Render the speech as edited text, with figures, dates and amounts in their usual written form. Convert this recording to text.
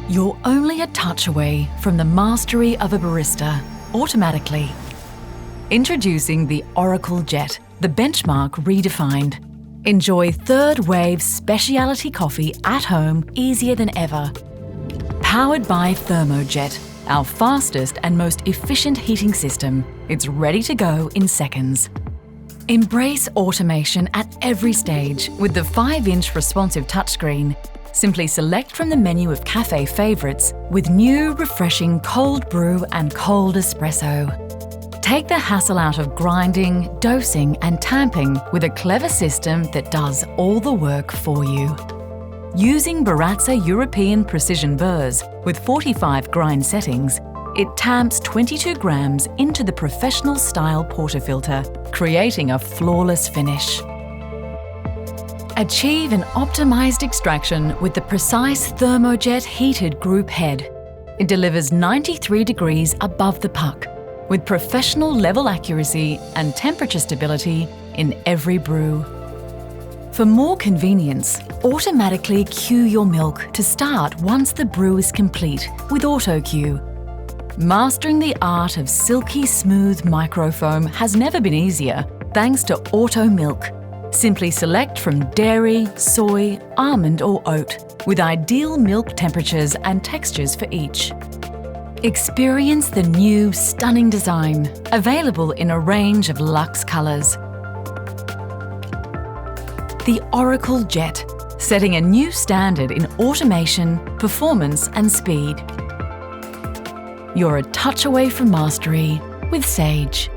You're only a touch away from the mastery of a barista, automatically. Introducing the ThermoJet, the benchmark redefined. Enjoy third-wave specialty coffee at home easier than ever. Powered by ThermoJet, our fastest and most efficient heating system. It's ready to go in seconds. Embrace automation at every stage with the 5-inch responsive touchscreen. Simply select from the menu of cafe favourites with new, refreshing cold brew and cold espresso. Take the hassle out of grinding, dosing and tamping with a clever system that does all the work for you. Using Baratza European Precision Burrs with 45 grind settings, it tamps 22 grams into the professional-style portafilter, creating a flawless finish. Achieve an optimised extraction with the precise ThermoJet heated group head. It delivers 93 degrees above the puck, with professional level accuracy and temperature stability in every brew. For more convenience, automatically queue your milk to start once the brew is complete with auto queue. Mastering the art of silky smooth microfoam has never been easier thanks to Auto Milk. Simply select from dairy, soy, almond or oat with ideal milk temperatures and textures for each. Experience the new stunning design, available in a range of luxe colours. The ThermoJet, setting a new standard in automation, performance and speed. You're a touch away from mastery with Sage.